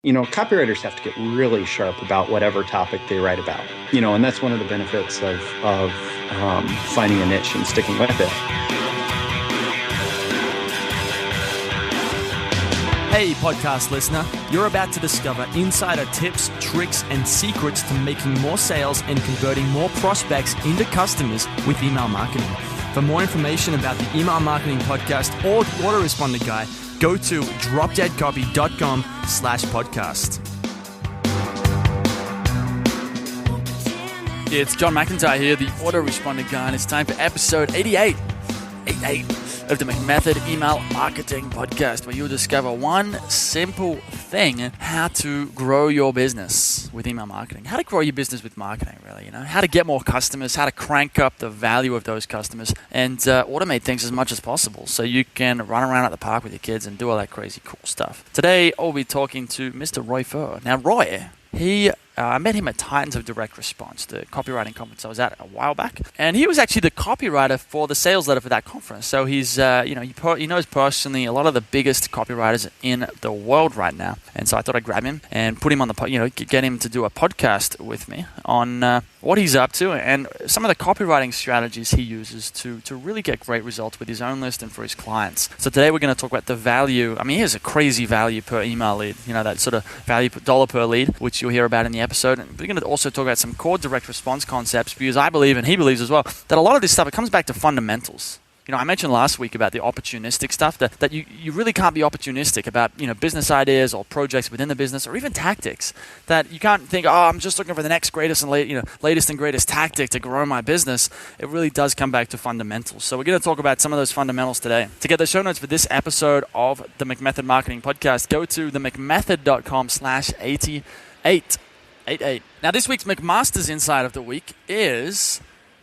Copywriters have to get really sharp about whatever topic they write about, and that's one of the benefits of finding a niche and sticking with it. Hey, podcast listener, you're about to discover insider tips, tricks, and secrets to making more sales and converting more prospects into customers with email marketing. For more information about the Email Marketing Podcast or the Autoresponder Guide, go to dropdeadcopy.com/podcast. It's John McIntyre here, the Autoresponder Guide, and it's time for episode 88 of the McMethod Email Marketing Podcast, where you'll discover one simple thing: how to grow your business with email marketing. How to grow your business with marketing, really. How to get more customers, how to crank up the value of those customers, and automate things as much as possible so you can run around at the park with your kids and do all that crazy cool stuff. Today, I'll be talking to Mr. Roy Furr. Now, Roy, I met him at Titans of Direct Response, the copywriting conference I was at a while back, and he was actually the copywriter for the sales letter for that conference. So he's, he knows personally a lot of the biggest copywriters in the world right now, and so I thought I'd grab him and put him on the, get him to do a podcast with me on what he's up to and some of the copywriting strategies he uses to really get great results with his own list and for his clients. So today we're going to talk about the value. I mean, he has a crazy value per email lead, that sort of value per dollar per lead, which you'll hear about in the episode. And we're going to also talk about some core direct response concepts, because I believe, and he believes as well, that a lot of this stuff, it comes back to fundamentals. I mentioned last week about the opportunistic stuff, that you really can't be opportunistic about, business ideas or projects within the business, or even tactics. That you can't think, I'm just looking for the next greatest and latest and greatest tactic to grow my business. It really does come back to fundamentals. So we're going to talk about some of those fundamentals today. To get the show notes for this episode of the McMethod Marketing Podcast, go to themcmethod.com/88. Now, this week's McMaster's Insight of the Week is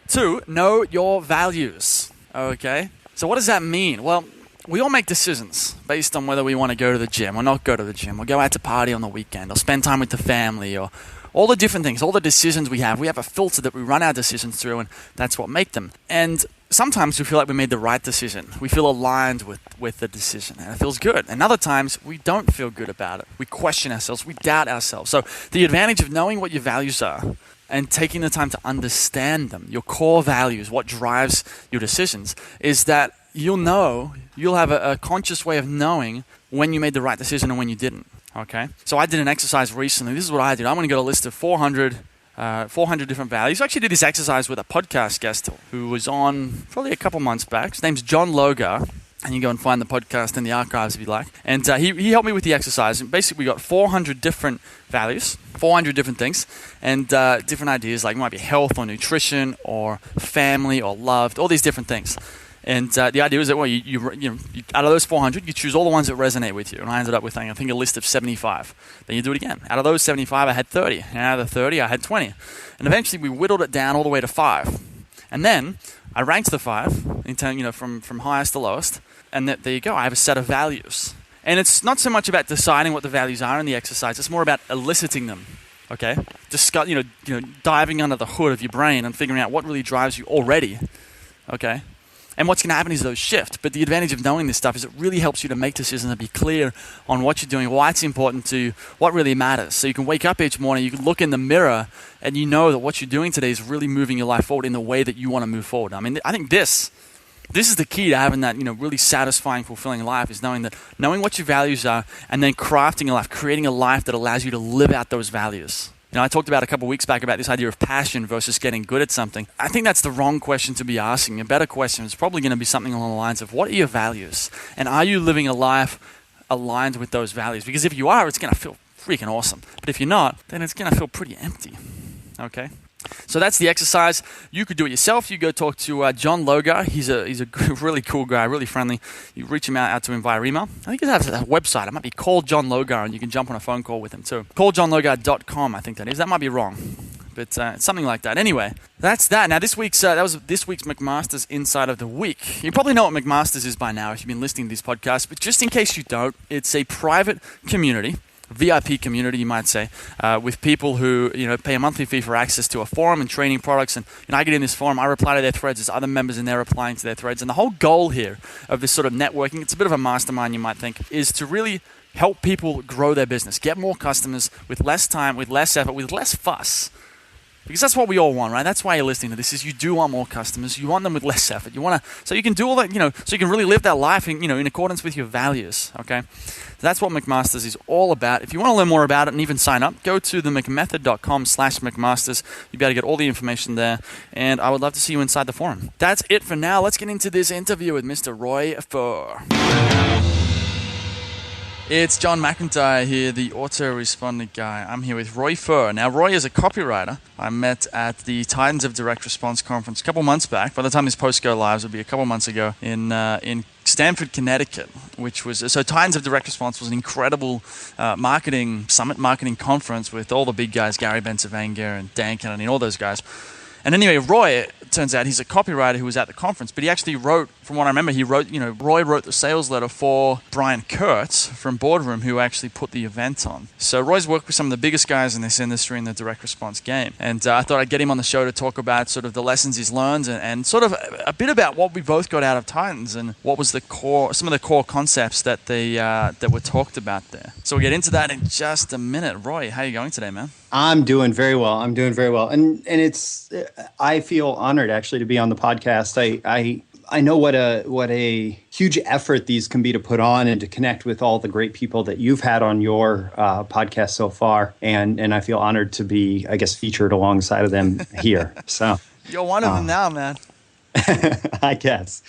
to know your values. Okay, so what does that mean? Well, we all make decisions based on whether we want to go to the gym or not go to the gym, or go out to party on the weekend, or spend time with the family, or all the different things, all the decisions we have. We have a filter that we run our decisions through, and that's what makes them. And sometimes we feel like we made the right decision. We feel aligned with the decision, and it feels good. And other times, we don't feel good about it. We question ourselves. We doubt ourselves. So the advantage of knowing what your values are and taking the time to understand them, your core values, what drives your decisions, is that you'll have a conscious way of knowing when you made the right decision and when you didn't. Okay? So I did an exercise recently. This is what I did. I'm going to get a list of 400 different values. I actually did this exercise with a podcast guest who was on probably a couple months back. His name's John Logar, and you can go and find the podcast in the archives if you like. And he helped me with the exercise. And basically, we got 400 different values, 400 different things, and different ideas, like it might be health or nutrition or family or loved, all these different things. And the idea was that, you out of those 400, you choose all the ones that resonate with you. And I ended up with, I think, a list of 75. Then you do it again. Out of those 75, I had 30. And out of the 30, I had 20. And eventually, we whittled it down all the way to 5. And then I ranked the 5 in terms, from highest to lowest. And there you go. I have a set of values. And it's not so much about deciding what the values are in the exercise. It's more about eliciting them. Okay, diving under the hood of your brain and figuring out what really drives you already. Okay. And what's going to happen is those shift. But the advantage of knowing this stuff is it really helps you to make decisions and be clear on what you're doing, why it's important to you, what really matters. So you can wake up each morning, you can look in the mirror, and you know that what you're doing today is really moving your life forward in the way that you want to move forward. I mean, I think this is the key to having that, really satisfying, fulfilling life, is knowing what your values are and then crafting a life, creating a life that allows you to live out those values. I talked about a couple of weeks back about this idea of passion versus getting good at something. I think that's the wrong question to be asking. A better question is probably going to be something along the lines of, what are your values? And are you living a life aligned with those values? Because if you are, it's going to feel freaking awesome. But if you're not, then it's going to feel pretty empty. Okay? So that's the exercise. You could do it yourself. You go talk to John Logar. He's a really cool guy, really friendly. You reach him out to him via email. I think he has a website. It might be Call John Logar, and you can jump on a phone call with him too. CallJohnLogar.com, I think that is. That might be wrong, but it's something like that. Anyway, that's that. Now that was this week's McMaster's Insight of the Week. You probably know what McMaster's is by now if you've been listening to this podcast, but just in case you don't, it's a private community VIP community, you might say, with people who pay a monthly fee for access to a forum and training products. And I get in this forum, I reply to their threads, there's other members in there replying to their threads. And the whole goal here of this sort of networking, it's a bit of a mastermind, you might think, is to really help people grow their business, get more customers with less time, with less effort, with less fuss. Because that's what we all want, right? That's why you're listening to this, is you do want more customers. You want them with less effort. You want to, so you can do all that, so you can really live that life in accordance with your values, okay? That's what McMasters is all about. If you want to learn more about it and even sign up, go to themcmethod.com/McMasters. You'll be able to get all the information there, and I would love to see you inside the forum. That's it for now. Let's get into this interview with Mr. Roy Furr. It's John McIntyre here, the autoresponding guy. I'm here with Roy Furr. Now, Roy is a copywriter I met at the Titans of Direct Response conference a couple months back. By the time this post go live, it'll be a couple months ago in Stamford, Connecticut, which was so Titans of Direct Response was an incredible marketing conference with all the big guys, Gary Bencivenga and Dan Kennedy and all those guys. And anyway, Roy, it turns out he's a copywriter who was at the conference, but he actually wrote, from what I remember, Roy wrote the sales letter for Brian Kurtz from Boardroom, who actually put the event on. So Roy's worked with some of the biggest guys in this industry in the direct response game. And I thought I'd get him on the show to talk about sort of the lessons he's learned and sort of a bit about what we both got out of Titans and what was some of the core concepts that that were talked about there. So we'll get into that in just a minute. Roy, how are you going today, man? I'm doing very well. And I feel honored actually to be on the podcast. I know what a huge effort these can be to put on and to connect with all the great people that you've had on your podcast so far. And I feel honored to be, I guess, featured alongside of them here. So you're one of them now, man. I guess.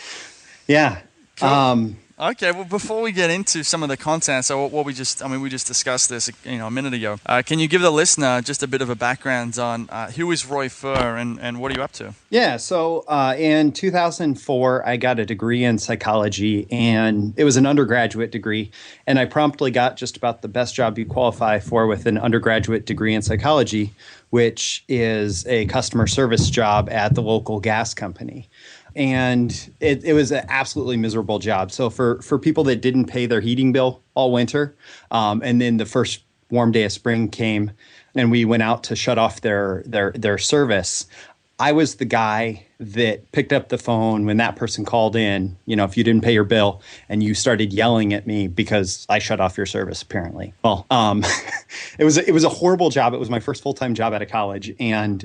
Yeah. Cool. Okay, well, before we get into some of the content, so what we just discussed this, a minute ago. Can you give the listener just a bit of a background on who is Roy Furr and what are you up to? Yeah, so in 2004, I got a degree in psychology, and it was an undergraduate degree, and I promptly got just about the best job you qualify for with an undergraduate degree in psychology, which is a customer service job at the local gas company. And it was an absolutely miserable job. So for people that didn't pay their heating bill all winter, and then the first warm day of spring came and we went out to shut off their service, I was the guy that picked up the phone when that person called in, if you didn't pay your bill and you started yelling at me because I shut off your service, apparently. Well, it was a horrible job. It was my first full-time job out of college. And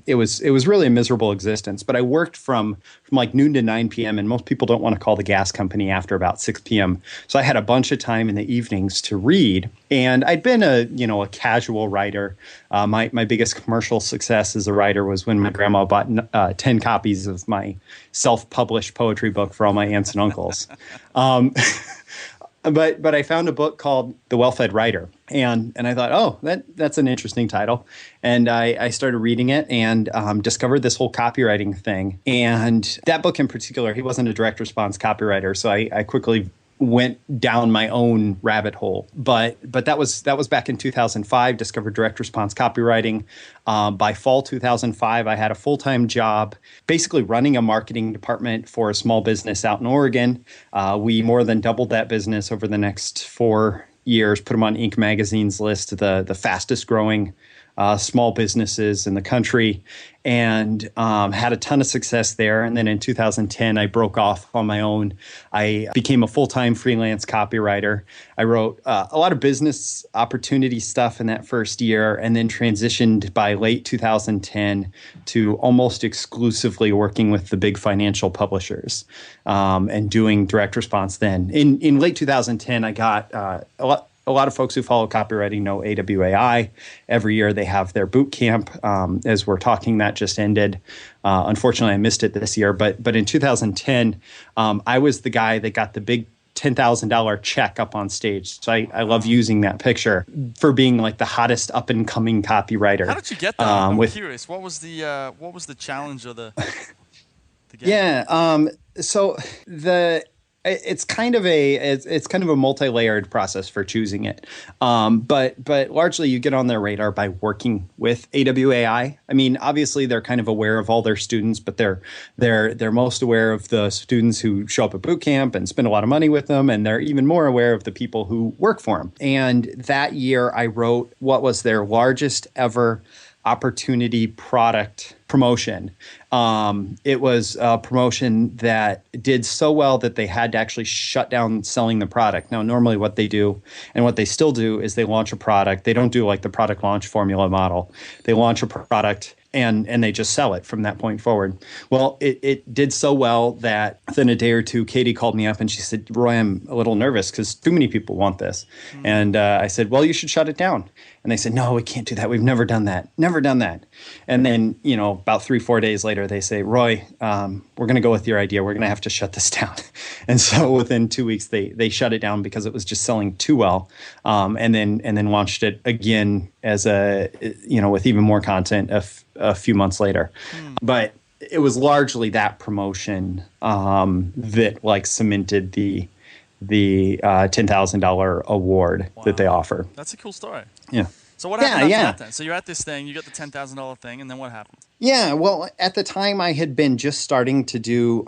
it was really a miserable existence. But I worked from like noon to 9 p.m. and most people don't want to call the gas company after about 6 p.m. So I had a bunch of time in the evenings to read. And I'd been a casual writer. My biggest commercial success as a writer was when my grandma bought 10 copies of my self-published poetry book for all my aunts and uncles. But I found a book called The Well-Fed Writer, and I thought, oh, that's an interesting title. And I started reading it and discovered this whole copywriting thing. And that book in particular, he wasn't a direct response copywriter, so I quickly went down my own rabbit hole. But that was back in 2005, discovered direct response copywriting. By fall 2005, I had a full-time job basically running a marketing department for a small business out in Oregon. We more than doubled that business over the next 4 years, put them on Inc. magazine's list of the fastest growing small businesses in the country, and had a ton of success there. And then in 2010, I broke off on my own. I became a full-time freelance copywriter. I wrote a lot of business opportunity stuff in that first year, and then transitioned by late 2010 to almost exclusively working with the big financial publishers and doing direct response then. In late 2010, I got a lot of folks who follow copywriting know AWAI. Every year they have their boot camp. As we're talking, that just ended. Unfortunately, I missed it this year. But in 2010, I was the guy that got the big $10,000 check up on stage. So I love using that picture for being like the hottest up and coming copywriter. How did you get that? I'm curious. What was the challenge of the game? Yeah. So it's kind of a multi-layered process for choosing it, but largely you get on their radar by working with AWAI. I mean, obviously they're kind of aware of all their students, but they're most aware of the students who show up at boot camp and spend a lot of money with them, and they're even more aware of the people who work for them. And that year, I wrote what was their largest ever opportunity product promotion. It was a promotion that did so well that they had to actually shut down selling the product. Now, normally what they do and what they still do is they launch a product. They don't do like the product launch formula model. They launch a product and they just sell it from that point forward. Well, it did so well that within a day or two, Katie called me up and she said, Roy, I'm a little nervous because too many people want this. And I said, well, you should shut it down. And they said, no, we can't do that. We've never done that. Never done that. And then, about 3-4 days later, they say, Roy, we're going to go with your idea. We're going to have to shut this down. And so within 2 weeks, they shut it down because it was just selling too well. And then launched it again as with even more content a few months later. But it was largely that promotion that cemented the $10,000 award that they offer. That's a cool story. Yeah. So what happened after that then? So you're at this thing, you got the $10,000 thing, and then what happened? Yeah, well, at the time I had been just starting to do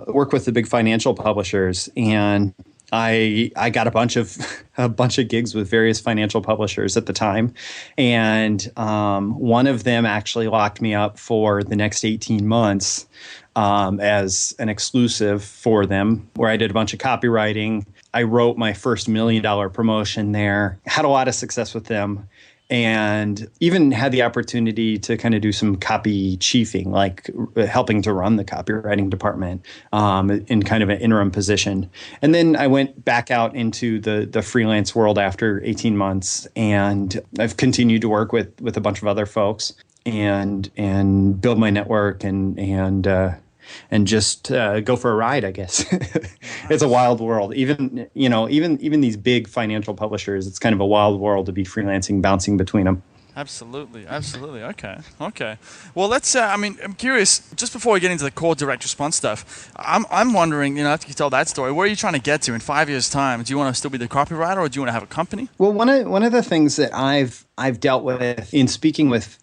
work with the big financial publishers, and I got a bunch of gigs with various financial publishers at the time, and one of them actually locked me up for the next 18 months as an exclusive for them, where I did a bunch of copywriting. I wrote my first $1 million promotion there, had a lot of success with them, and even had the opportunity to kind of do some copy chiefing, like helping to run the copywriting department in kind of an interim position. And then I went back out into the freelance world after 18 months, and I've continued to work with a bunch of other folks and build my network and just go for a ride, I guess. It's a wild world. Even these big financial publishers, it's kind of a wild world to be freelancing, bouncing between them. Absolutely. Okay. Well, let's. I'm curious. Just before we get into the core direct response stuff, I'm wondering. After you tell that story, where are you trying to get to in 5 years' time? Do you want to still be the copywriter, or do you want to have a company? Well, one of the things that I've dealt with in speaking with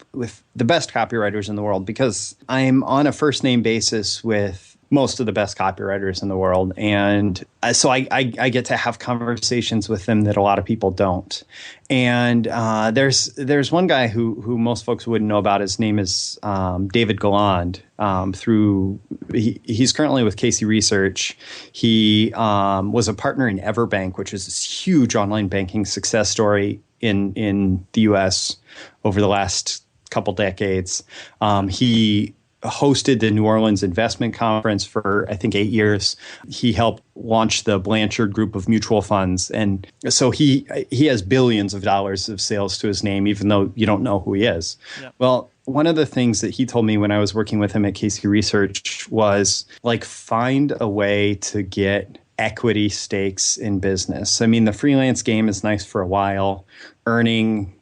the best copywriters in the world, because I'm on a first name basis with most of the best copywriters in the world. And so I get to have conversations with them that a lot of people don't. And there's one guy who most folks wouldn't know about. His name is David Galland. He's currently with Casey Research. He was a partner in Everbank, which is this huge online banking success story in the U.S. over the last couple decades. He hosted the New Orleans Investment Conference for, I think, 8 years. He helped launch the Blanchard Group of mutual funds. And so he has billions of dollars of sales to his name, even though you don't know who he is. Yep. Well, one of the things that he told me when I was working with him at Casey Research was, find a way to get equity stakes in business. I mean, the freelance game is nice for a while, earning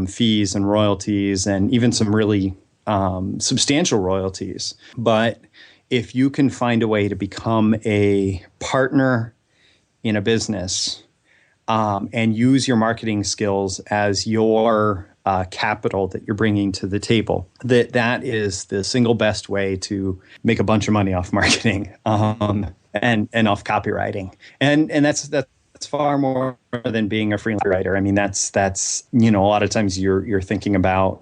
fees and royalties and even some really substantial royalties. But if you can find a way to become a partner in a business and use your marketing skills as your capital that you're bringing to the table, that is the single best way to make a bunch of money off marketing and off copywriting. And that's far more than being a freelance writer. I mean, that's a lot of times you're thinking about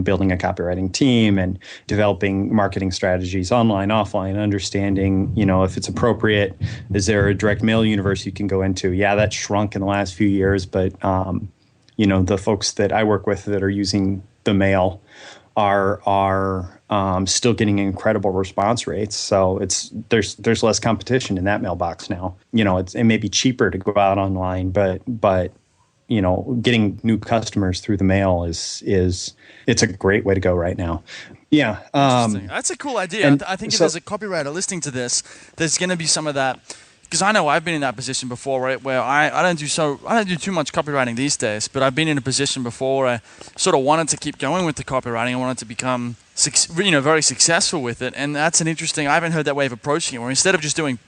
building a copywriting team and developing marketing strategies online, offline, understanding, if it's appropriate. Is there a direct mail universe you can go into? Yeah, that's shrunk in the last few years, but the folks that I work with that are using the mail are still getting incredible response rates. So there's less competition in that mailbox now. It may be cheaper to go out online, but getting new customers through the mail it's a great way to go right now. Yeah. That's a cool idea. I think if there's a copywriter listening to this, there's going to be some of that. Because I know I've been in that position before, right, where I don't do too much copywriting these days, but I've been in a position before where I sort of wanted to keep going with the copywriting. I wanted to become very successful with it. And that's I haven't heard that way of approaching it, where instead of just doing,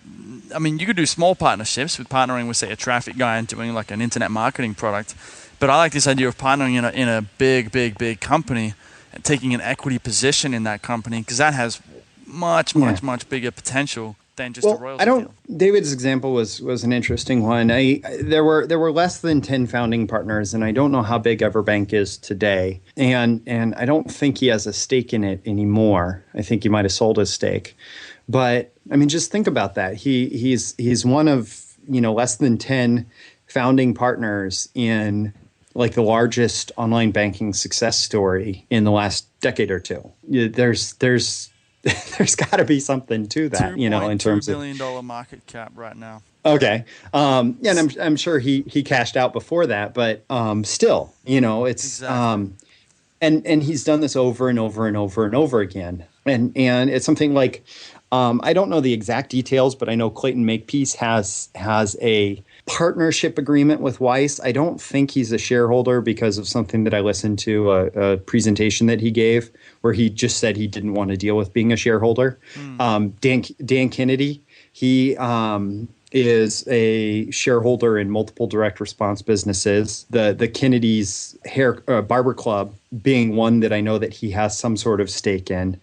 you could do small partnerships with partnering with, say, a traffic guy and doing like an internet marketing product. But I like this idea of partnering in a big company and taking an equity position in that company, because that has much bigger potential than just a Well, I royalty don't. deal. David's example was an interesting one. There were less than 10 founding partners, and I don't know how big Everbank is today. And I don't think he has a stake in it anymore. I think he might have sold his stake. But I mean, just think about that. He's one of less than 10 founding partners in like the largest online banking success story in the last decade or two. There's got to be something to that, in terms $2.2 of. billion market cap right now. Okay. Yeah, and I'm sure he cashed out before that, but still, it's Exactly. and he's done this over and over and over and over again. And it's something like I don't know the exact details, but I know Clayton Makepeace has a partnership agreement with Weiss. I don't think he's a shareholder because of something that I listened to, a presentation that he gave where he just said he didn't want to deal with being a shareholder. Dan Kennedy, he is a shareholder in multiple direct response businesses. The Kennedy's barber club being one that I know that he has some sort of stake in.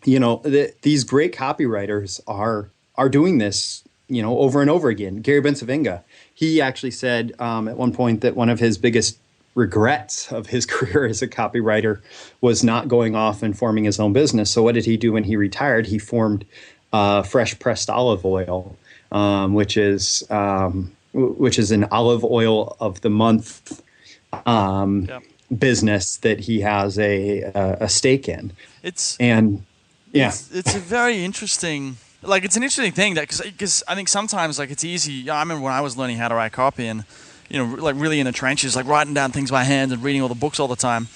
These great copywriters are doing this, over and over again. Gary Bensavinga, he actually said at one point that one of his biggest regrets of his career as a copywriter was not going off and forming his own business. So what did he do when he retired? He formed Fresh Pressed Olive Oil, which is an olive oil of the month business that he has a stake in. It's a very interesting. Like, it's an interesting thing that because I think sometimes like it's easy. I remember when I was learning how to write copy and like really in the trenches, like writing down things by hand and reading all the books all the time.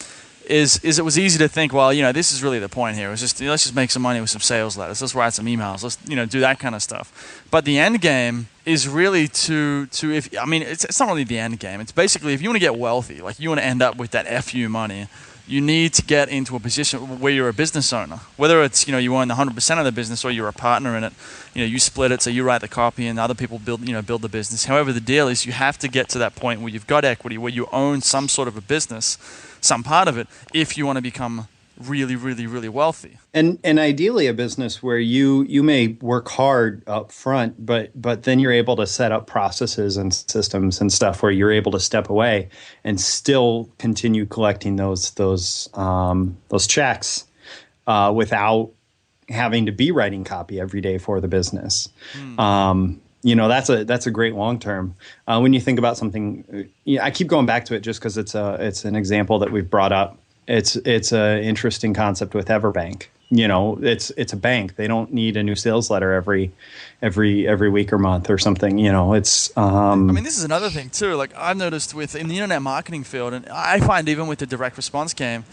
Is it was easy to think, well, this is really the point here. It's just let's just make some money with some sales letters. Let's write some emails. Let's do that kind of stuff. But the end game is really it's not really the end game. It's basically if you want to get wealthy, like you want to end up with that FU money, you need to get into a position where you're a business owner. Whether it's you own 100% of the business or you're a partner in it, you split it so you write the copy and other people build the business. However, the deal is you have to get to that point where you've got equity, where you own some sort of a business, some part of it, if you want to become really, really, really wealthy. And ideally a business where you may work hard up front, but then you're able to set up processes and systems and stuff where you're able to step away and still continue collecting those checks without having to be writing copy every day for the business. That's a great long term. When you think about something, I keep going back to it just because it's an example that we've brought up. It's an interesting concept with Everbank. It's a bank. They don't need a new sales letter every week or month or something. It's. I mean, this is another thing too. Like I've noticed in the internet marketing field, and I find even with the direct response game,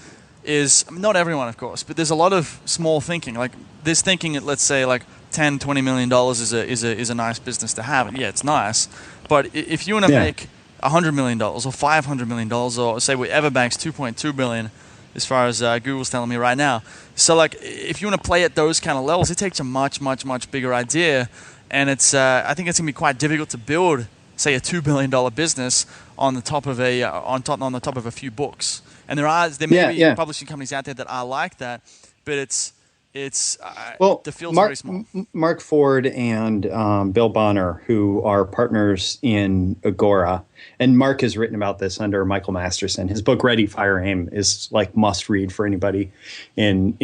not everyone, of course, but there's a lot of small thinking. Like there's thinking that let's say like $10-20 million is a nice business to have. And yeah, it's nice, but if you want to make $100 million or $500 million, or say with Everbank's $2.2 billion. As far as Google's telling me right now. So, like, if you want to play at those kind of levels, it takes a much, much, much bigger idea. And I think it's going to be quite difficult to build, say, a $2 billion business on the top of a few books. And there may be publishing companies out there that are like that, but the field's very small. Mark Ford and Bill Bonner, who are partners in Agora, and Mark has written about this under Michael Masterson. His book Ready, Fire, Aim is like must read for anybody in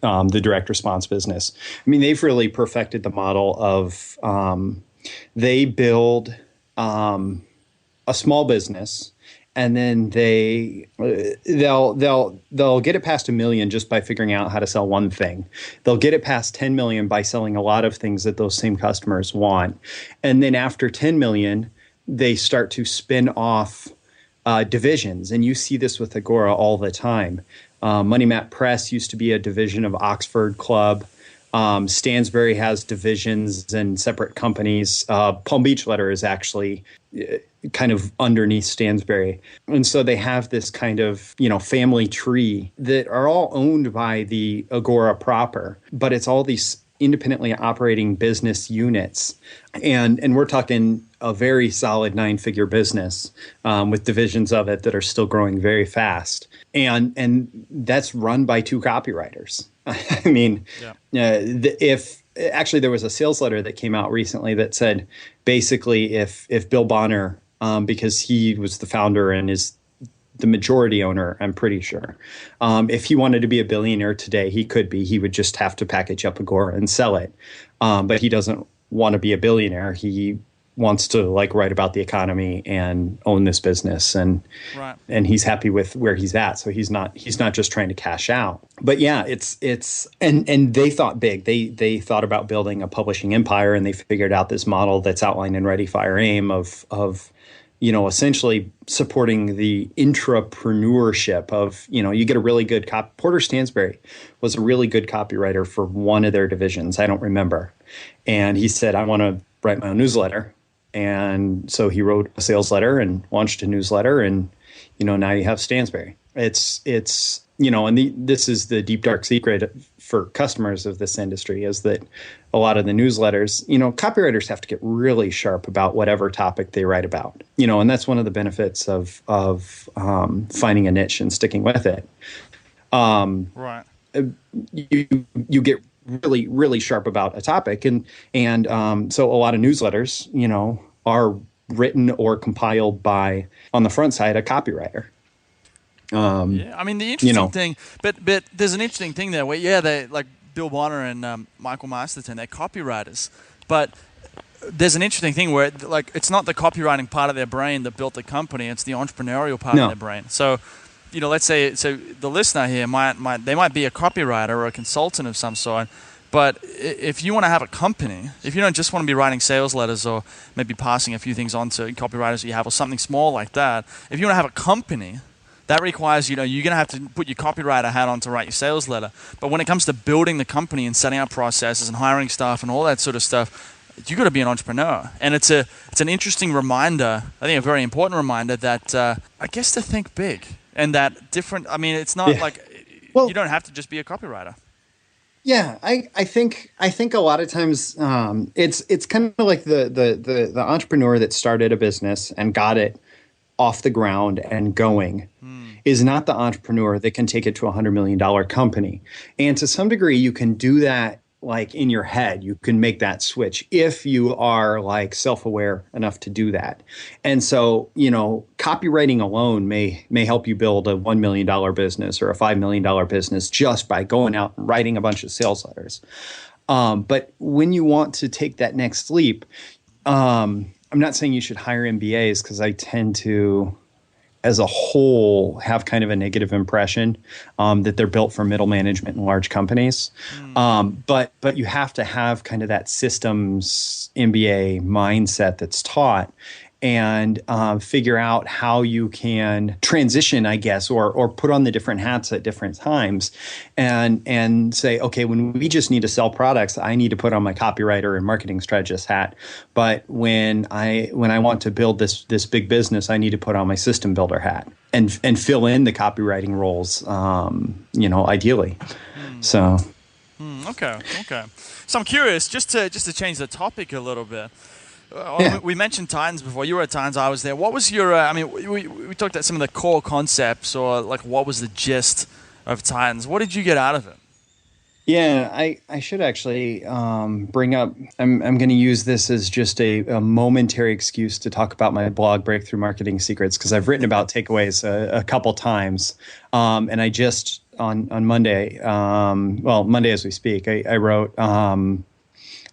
the direct response business. I mean, they've really perfected the model of they build a small business. And then they'll get it past 1 million just by figuring out how to sell one thing. They'll get it past 10 million by selling a lot of things that those same customers want. And then after 10 million, they start to spin off divisions. And you see this with Agora all the time. Money Map Press used to be a division of Oxford Club. Stansberry has divisions and separate companies. Palm Beach Letter is actually kind of underneath Stansberry. And so they have this kind of, family tree that are all owned by the Agora proper, but it's all these independently operating business units. And we're talking a very solid 9-figure business with divisions of it that are still growing very fast. And that's run by 2 copywriters. I mean, actually, there was a sales letter that came out recently that said basically if Bill Bonner, because he was the founder and is the majority owner, I'm pretty sure, if he wanted to be a billionaire today, he could be. He would just have to package up Agora and sell it. But he doesn't want to be a billionaire. He wants to like write about the economy and own this business, and Right. and he's happy with where he's at. So he's not just trying to cash out. But yeah, it's and they thought big. They thought about building a publishing empire, and they figured out this model that's outlined in Ready Fire Aim of essentially supporting the intrapreneurship of, you get a really good Porter Stansberry was a really good copywriter for one of their divisions. I don't remember. And he said, I want to write my own newsletter. And so he wrote a sales letter and launched a newsletter. And, now you have Stansberry. It's this is the deep, dark secret for customers of this industry is that a lot of the newsletters, copywriters have to get really sharp about whatever topic they write about, and that's one of the benefits of finding a niche and sticking with it. Right. You get really, really sharp about a topic. And so a lot of newsletters, are written or compiled by, on the front side, a copywriter. Yeah, I mean the interesting thing, but there's an interesting thing there where they like Bill Bonner and Michael Masterton, they're copywriters, but there's an interesting thing where like it's not the copywriting part of their brain that built the company; it's the entrepreneurial part of their brain. So, let's say the listener here might be a copywriter or a consultant of some sort. But if you want to have a company, if you don't just want to be writing sales letters or maybe passing a few things on to copywriters you have or something small like that, if you want to have a company, that requires, you're going to have to put your copywriter hat on to write your sales letter. But when it comes to building the company and setting up processes and hiring staff and all that sort of stuff, you got to be an entrepreneur. And it's an interesting reminder, I think a very important reminder that I guess to think big and that different. I mean, it's not you don't have to just be a copywriter. Yeah, I think a lot of times it's kind of like the entrepreneur that started a business and got it off the ground and going is not the entrepreneur that can take it to $100 million company. And to some degree, you can do that like in your head. You can make that switch if you are like self-aware enough to do that. And so, copywriting alone may help you build a $1 million business or a $5 million business just by going out and writing a bunch of sales letters. But when you want to take that next leap, I'm not saying you should hire MBAs because I tend to, as a whole, have kind of a negative impression that they're built for middle management in large companies. But you have to have kind of that systems MBA mindset that's taught and figure out how you can transition, I guess, or put on the different hats at different times and say, okay, when we just need to sell products, I need to put on my copywriter and marketing strategist hat. But when I want to build this big business, I need to put on my system builder hat and fill in the copywriting roles, ideally. So. Okay. So I'm curious, just to change the topic a little bit. We mentioned Titans before. You were at Titans. I was there. What was your? We talked about some of the core concepts, or like what was the gist of Titans? What did you get out of it? Yeah, I should actually bring up. I'm going to use this as just a momentary excuse to talk about my blog, Breakthrough Marketing Secrets, because I've written about takeaways a couple times, and I just on Monday, Monday as we speak, I wrote.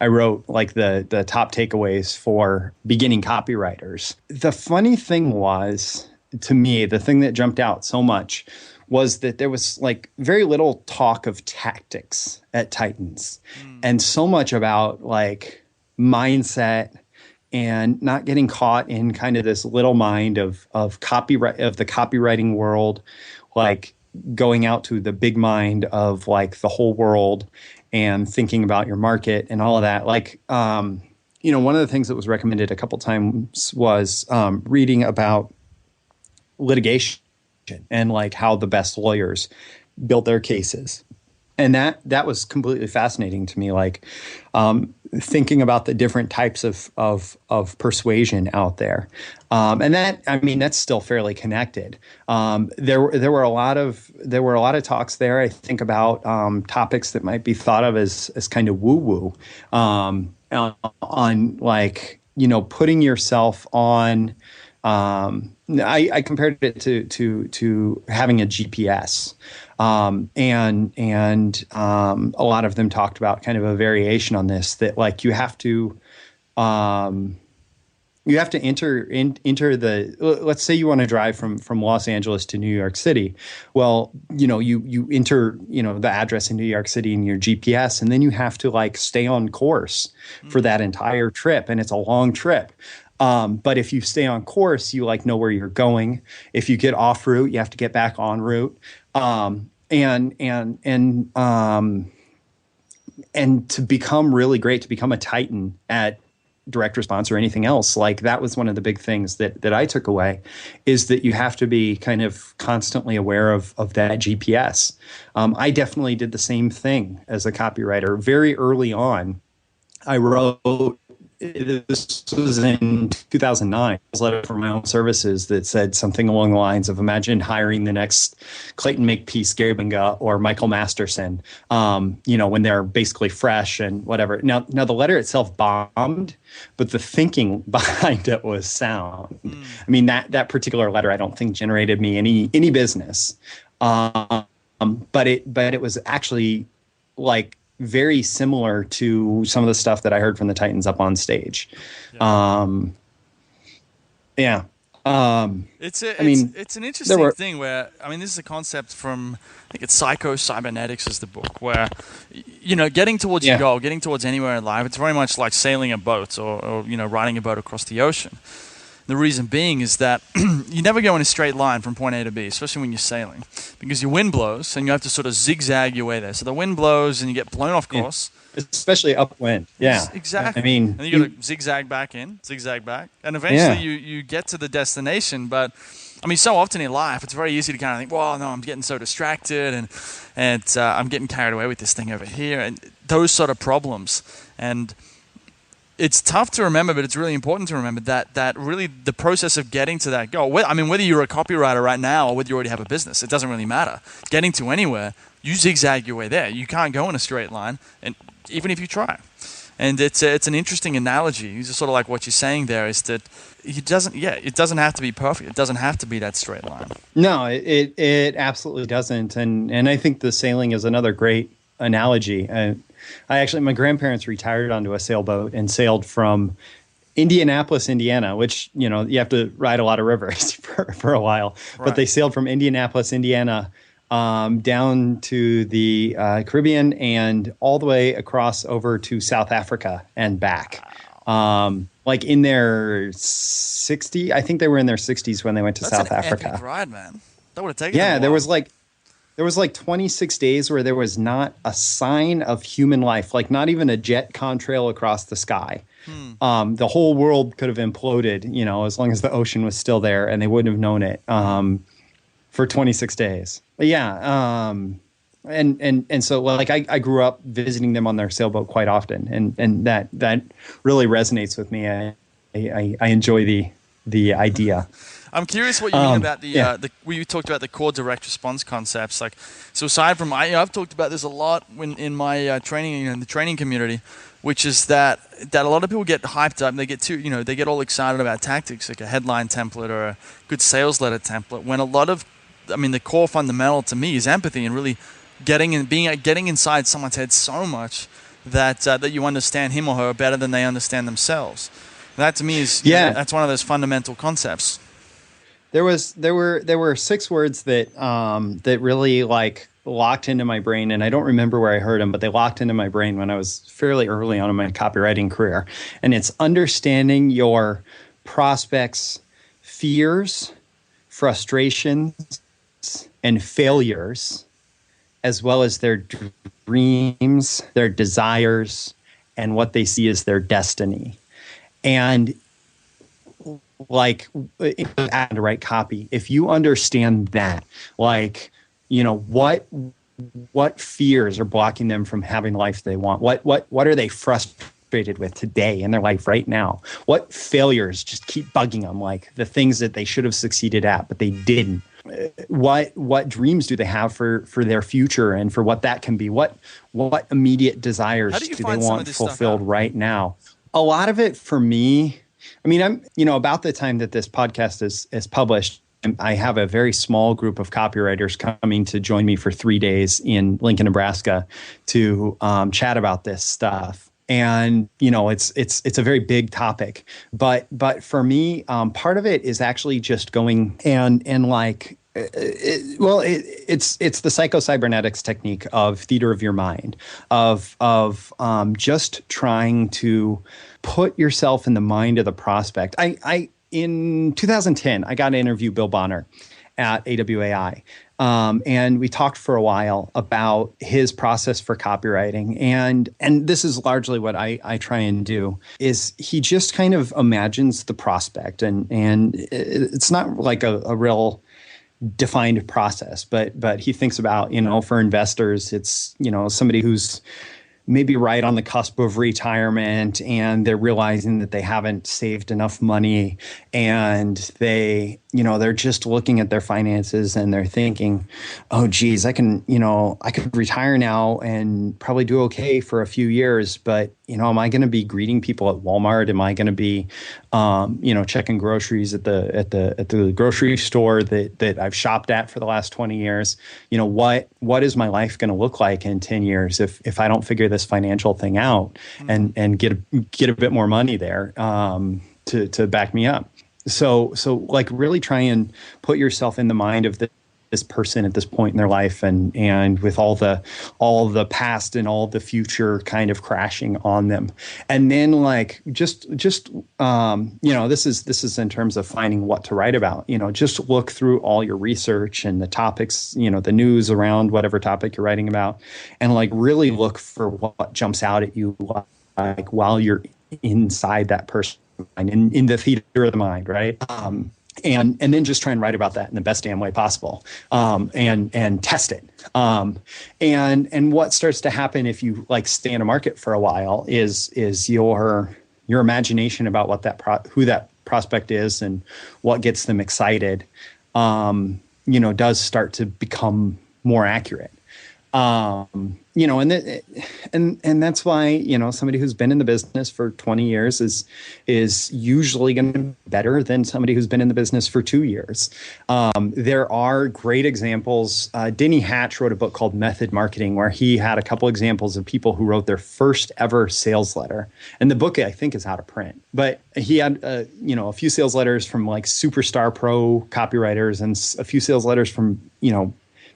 I wrote like the top takeaways for beginning copywriters. The funny thing was, to me, the thing that jumped out so much was that there was like very little talk of tactics at Titans and so much about like mindset and not getting caught in kind of this little mind of copyright of the copywriting world, like going out to the big mind of like the whole world and thinking about your market and all of that. Like, one of the things that was recommended a couple times was reading about litigation and like how the best lawyers built their cases. And that was completely fascinating to me, like thinking about the different types of persuasion out there, and that's still fairly connected. There were a lot of talks there, I think, about topics that might be thought of as kind of woo woo, on like, putting yourself on. I compared it to having a GPS. And a lot of them talked about kind of a variation on this, that like you have to enter the, let's say you want to drive from Los Angeles to New York City. Well, you enter, the address in New York City in your GPS, and then you have to like stay on course for that entire trip. And it's a long trip. But if you stay on course, you like know where you're going. If you get off route, you have to get back on route. And to become really great, to become a titan at direct response or anything else, like that was one of the big things that I took away, is that you have to be kind of constantly aware of that GPS. I definitely did the same thing as a copywriter. Very early on, I wrote, this was in 2009, a letter from my own services that said something along the lines of, imagine hiring the next Clayton Makepeace Gabinga or Michael Masterson, when they're basically fresh and whatever. Now the letter itself bombed, but the thinking behind it was sound. I mean, that particular letter, I don't think generated me any business. But it was actually like very similar to some of the stuff that I heard from the Titans up on stage. Yeah. It's an interesting thing where, this is a concept from, I think it's Psycho-Cybernetics is the book, where, getting towards your goal, getting towards anywhere in life, it's very much like sailing a boat or riding a boat across the ocean. The reason being is that you never go in a straight line from point A to B, especially when you're sailing, because your wind blows and you have to sort of zigzag your way there. So the wind blows and you get blown off course. Especially upwind. Yeah. Exactly. And you got to zigzag back in, zigzag back. And eventually you get to the destination. But, so often in life, it's very easy to kind of think, well, no, I'm getting so distracted and I'm getting carried away with this thing over here. And those sort of problems. And it's tough to remember, but it's really important to remember that really the process of getting to that goal, whether you're a copywriter right now or whether you already have a business, it doesn't really matter. Getting to anywhere, you zigzag your way there. You can't go in a straight line, and even if you try. And it's an interesting analogy. It's just sort of like what you're saying there, is that it doesn't have to be perfect. It doesn't have to be that straight line. No, it absolutely doesn't. And I think the sailing is another great analogy. My grandparents retired onto a sailboat and sailed from Indianapolis, Indiana, which, you have to ride a lot of rivers for a while. Right. But they sailed from Indianapolis, Indiana, down to the Caribbean and all the way across over to South Africa and back. Like in their 60s, I think they were in their 60s when they went to South Africa. That's an epic ride, man. That would have taken them a while. There was like 26 days where there was not a sign of human life, like not even a jet contrail across the sky. The whole world could have imploded, as long as the ocean was still there, and they wouldn't have known it for 26 days. But yeah, and so like I grew up visiting them on their sailboat quite often, and that really resonates with me. I enjoy the idea. I'm curious what you mean about we talked about the core direct response concepts. Like, so aside from, I've talked about this a lot in my training, in the training community, which is that a lot of people get hyped up and they get all excited about tactics, like a headline template or a good sales letter template, when a lot of, the core fundamental to me is empathy, and really getting inside someone's head so much that you understand him or her better than they understand themselves. That to me is that's one of those fundamental concepts. There were 6 words that really like locked into my brain, and I don't remember where I heard them, but they locked into my brain when I was fairly early on in my copywriting career. And it's understanding your prospects' fears, frustrations, and failures, as well as their dreams, their desires, and what they see as their destiny. And like, to write copy, if you understand that, like, what what fears are blocking them from having the life they want? What are they frustrated with today in their life right now? What failures just keep bugging them, like the things that they should have succeeded at, but they didn't? What dreams do they have for their future and for what that can be? What immediate desires do they want fulfilled right now? A lot of it for me, I mean, I'm, about the time that this podcast is published, I have a very small group of copywriters coming to join me for 3 days in Lincoln, Nebraska to chat about this stuff. And, it's a very big topic. But for me, part of it is actually just going and like, it's the psycho-cybernetics technique of theater of your mind, of just trying to put yourself in the mind of the prospect. In 2010, I got to interview Bill Bonner at AWAI. And we talked for a while about his process for copywriting. And this is largely what I try and do, is he just kind of imagines the prospect. And it's not like a real defined process, but he thinks about, for investors, it's, somebody who's maybe right on the cusp of retirement and they're realizing that they haven't saved enough money and they're just looking at their finances and they're thinking, oh geez, I could retire now and probably do okay for a few years, but am I going to be greeting people at Walmart? Am I going to be checking groceries at the grocery store that I've shopped at for the last 20 years? What is my life going to look like in 10 years if I don't figure this financial thing out and get a bit more money there to back me up? So like really try and put yourself in the mind of this person at this point in their life, and with all the past and all the future kind of crashing on them, and then like just this is in terms of finding what to write about. Just look through all your research and the topics, the news around whatever topic you're writing about, and like really look for what jumps out at you, like while you're inside that person in the theater of the mind, right? And then just try and write about that in the best damn way possible, and test it. And what starts to happen if you like stay in a market for a while is your imagination about what who that prospect is and what gets them excited, does start to become more accurate. And that's why, somebody who's been in the business for 20 years is usually going to be better than somebody who's been in the business for 2 years. There are great examples. Denny Hatch wrote a book called Method Marketing, where he had a couple examples of people who wrote their first ever sales letter. And the book, I think, is out of print. But he had, a few sales letters from like superstar pro copywriters and a few sales letters from,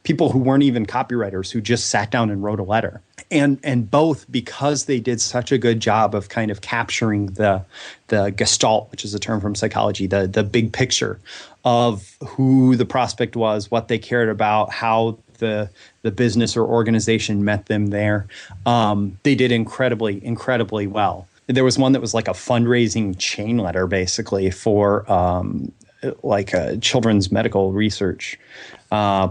people who weren't even copywriters, who just sat down and wrote a letter. And both, because they did such a good job of kind of capturing the gestalt, which is a term from psychology, the big picture of who the prospect was, what they cared about, how the business or organization met them there, they did incredibly, incredibly well. There was one that was like a fundraising chain letter, basically, for like a children's medical research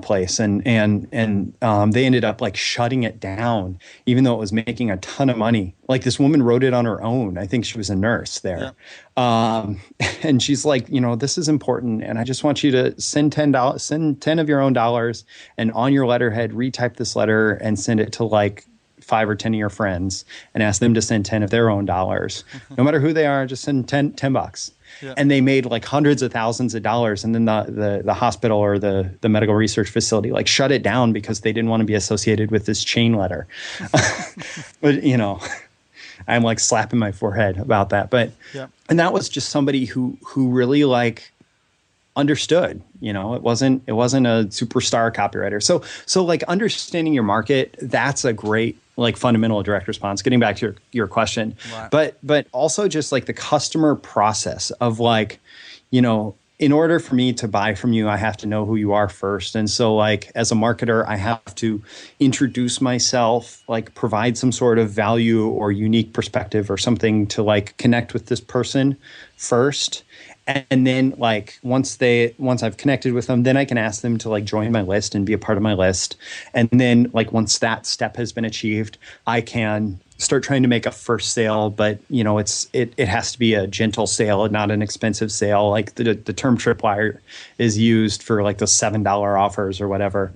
place, and they ended up like shutting it down, even though it was making a ton of money. Like this woman wrote it on her own. I think she was a nurse there, and she's like, this is important, and I just want you to send $10, send 10 of your own dollars, and on your letterhead, retype this letter and send it to like 5 or 10 of your friends, and ask them to send 10 of their own dollars. No matter who they are, just send 10 bucks. Yeah. And they made like hundreds of thousands of dollars, and then the hospital or the medical research facility like shut it down because they didn't want to be associated with this chain letter. But I'm like slapping my forehead about that. But and that was just somebody who really like understood. It wasn't a superstar copywriter. So like understanding your market, that's a great like fundamental direct response. Getting back to your question, right. But also just like the customer process of like, in order for me to buy from you, I have to know who you are first. And so like as a marketer, I have to introduce myself, like provide some sort of value or unique perspective or something to like connect with this person first. And then like once I've connected with them, then I can ask them to like join my list and be a part of my list. And then like once that step has been achieved, I can start trying to make a first sale. But it has to be a gentle sale, not an expensive sale. Like the term tripwire is used for like the $7 offers or whatever,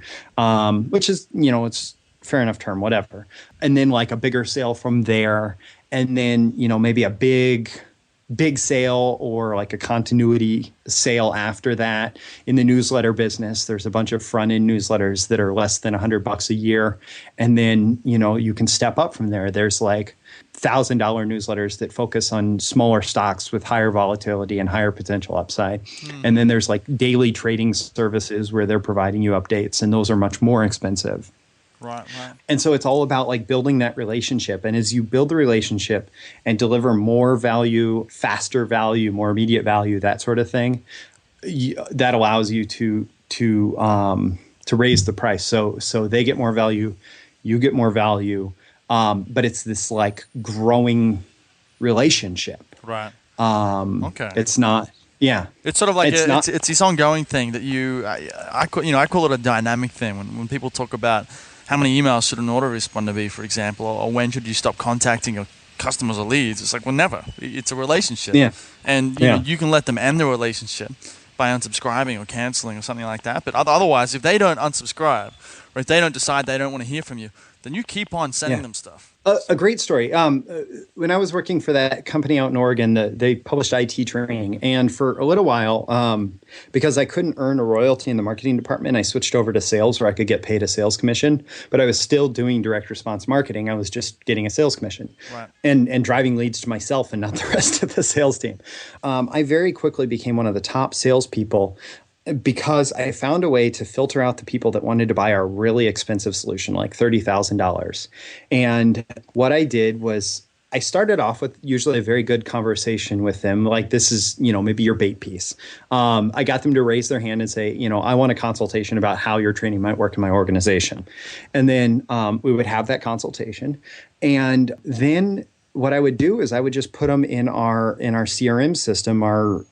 which is it's fair enough term, whatever. And then like a bigger sale from there, and then maybe a big sale or like a continuity sale after that. In the newsletter business, there's a bunch of front end newsletters that are less than $100 a year. And then, you can step up from there. There's like $1,000 newsletters that focus on smaller stocks with higher volatility and higher potential upside. And then there's like daily trading services where they're providing you updates, and those are much more expensive. Right. And so it's all about like building that relationship. And as you build the relationship and deliver more value, faster value, more immediate value, that sort of thing, that allows you to raise the price. So they get more value, you get more value, but it's this like growing relationship. Right. Okay. It's not. Yeah, it's sort of like it's this ongoing thing that I call it a dynamic thing. When people talk about how many emails should an autoresponder be, for example, or when should you stop contacting your customers or leads? It's like, well, never. It's a relationship. Yeah. And you can let them end the relationship by unsubscribing or canceling or something like that. But otherwise, if they don't unsubscribe or if they don't decide they don't want to hear from you, then you keep on sending them stuff. A great story. When I was working for that company out in Oregon, they published IT training. And for a little while, because I couldn't earn a royalty in the marketing department, I switched over to sales where I could get paid a sales commission. But I was still doing direct response marketing. I was just getting a sales commission and driving leads to myself and not the rest of the sales team. I very quickly became one of the top salespeople because I found a way to filter out the people that wanted to buy our really expensive solution, like $30,000. And what I did was I started off with usually a very good conversation with them. Like, this is, maybe your bait piece. I got them to raise their hand and say, I want a consultation about how your training might work in my organization. And then we would have that consultation. And then what I would do is I would just put them in our CRM system,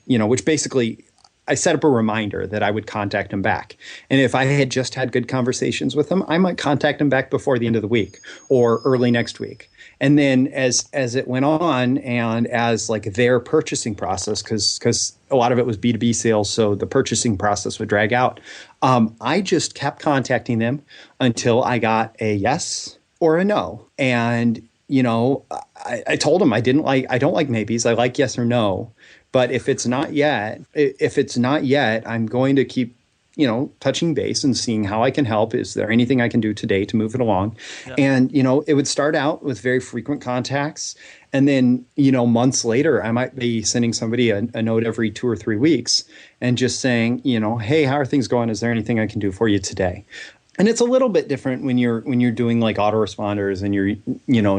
which basically I set up a reminder that I would contact them back. And if I had just had good conversations with them, I might contact them back before the end of the week or early next week. And then as it went on and as like their purchasing process, because a lot of it was B2B sales, so the purchasing process would drag out, I just kept contacting them until I got a yes or a no. And, I told them I don't like maybes. I like yes or no. But if it's not yet, I'm going to keep, touching base and seeing how I can help. Is there anything I can do today to move it along? Yeah. And, it would start out with very frequent contacts. And then, months later, I might be sending somebody a note every 2 or 3 weeks and just saying, hey, how are things going? Is there anything I can do for you today? And it's a little bit different when you're doing like autoresponders and you're,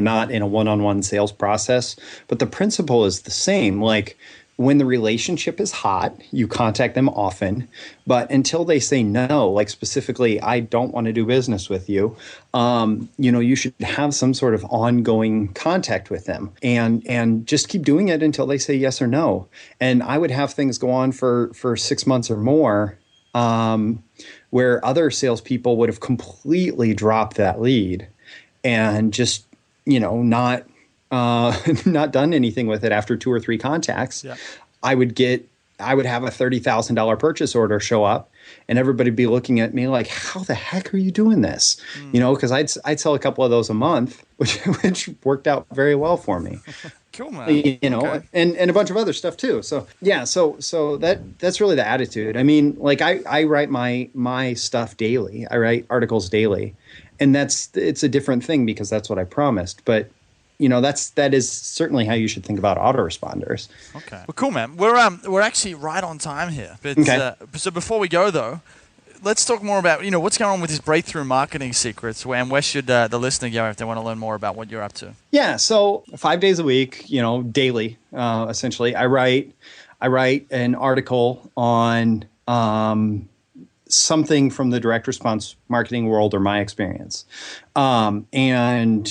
not in a one-on-one sales process. But the principle is the same. Like, when the relationship is hot, you contact them often, but until they say no, like specifically, I don't want to do business with you, you should have some sort of ongoing contact with them and just keep doing it until they say yes or no. And I would have things go on for 6 months or more, where other salespeople would have completely dropped that lead and just, not done anything with it after 2 or 3 contacts. Yeah. I would have a $30,000 purchase order show up and everybody be looking at me like, how the heck are you doing this? Because I'd sell a couple of those a month, which worked out very well for me. Cool, man. Okay. and a bunch of other stuff too. So yeah, so that's really the attitude. I mean, like I write my stuff daily. I write articles daily, and it's a different thing because that's what I promised. But that is certainly how you should think about autoresponders. Okay. Well, cool, man. We're actually right on time here. But okay. So before we go though, let's talk more about what's going on with these breakthrough marketing secrets. And where should the listener go if they want to learn more about what you're up to? Yeah. So 5 days a week, daily, essentially, I write an article on something from the direct response marketing world or my experience. And,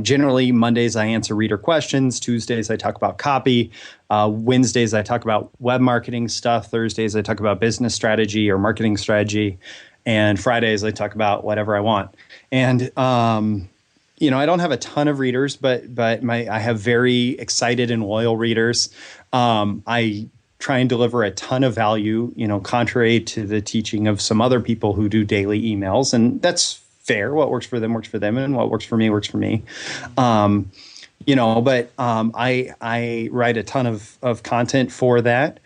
generally Mondays I answer reader questions. Tuesdays I talk about copy. Wednesdays I talk about web marketing stuff. Thursdays I talk about business strategy or marketing strategy. And Fridays I talk about whatever I want. And, I don't have a ton of readers, but I have very excited and loyal readers. I try and deliver a ton of value, contrary to the teaching of some other people who do daily emails. And that's fair. What works for them, and what works for me, works for me. But I write a ton of content for that.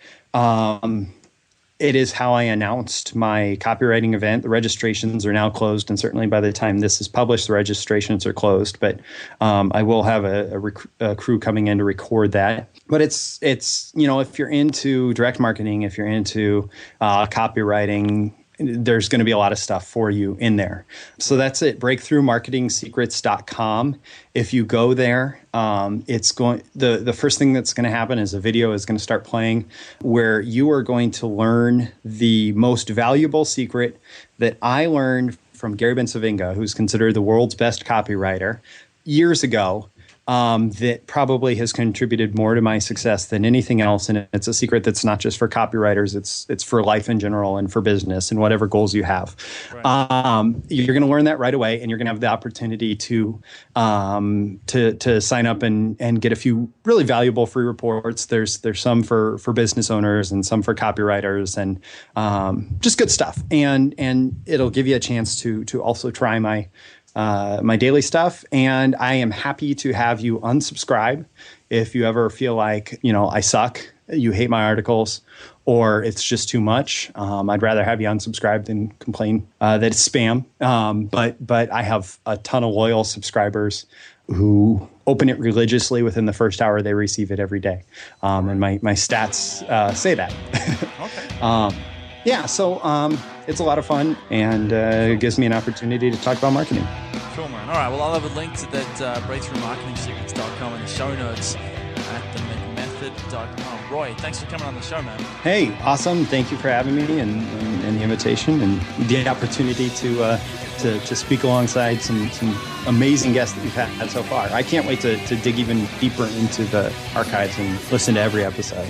It is how I announced my copywriting event. The registrations are now closed, and certainly by the time this is published, the registrations are closed. But I will have a crew coming in to record that. But it's if you're into direct marketing, if you're into copywriting, there's going to be a lot of stuff for you in there. So that's it, breakthroughmarketingsecrets.com. If you go there, the first thing that's going to happen is a video is going to start playing where you are going to learn the most valuable secret that I learned from Gary Bensavinga, who's considered the world's best copywriter years ago. That probably has contributed more to my success than anything else. And it's a secret that's not just for copywriters. It's for life in general and for business and whatever goals you have. Right. You're going to learn that right away, and you're going to have the opportunity to sign up and get a few really valuable free reports. There's some for business owners and some for copywriters, and just good stuff. And it'll give you a chance to also try my daily stuff. And I am happy to have you unsubscribe if you ever feel like, I suck, you hate my articles, or it's just too much. I'd rather have you unsubscribe than complain that it's spam. But I have a ton of loyal subscribers who open it religiously within the first hour they receive it every day. And my stats say that. Okay. So it's a lot of fun, and it gives me an opportunity to talk about marketing. Cool, man. All right, well, I'll have a link to that breakthroughmarketingsecrets.com in the show notes at themethod.com. Roy, thanks for coming on the show, man. Hey, awesome. Thank you for having me and the invitation and the opportunity to speak alongside some amazing guests that you've had so far. I can't wait to dig even deeper into the archives and listen to every episode.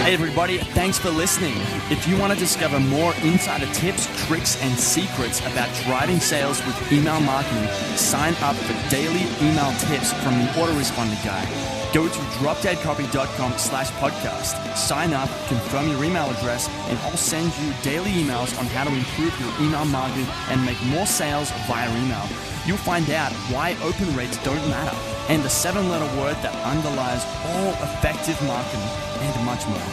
Hey everybody, thanks for listening. If you want to discover more insider tips, tricks, and secrets about driving sales with email marketing, sign up for daily email tips from the autoresponder guy. Go to dropdeadcopy.com/podcast. Sign up, confirm your email address, and I'll send you daily emails on how to improve your email marketing and make more sales via email. You'll find out why open rates don't matter and the 7-letter word that underlies all effective marketing and much more.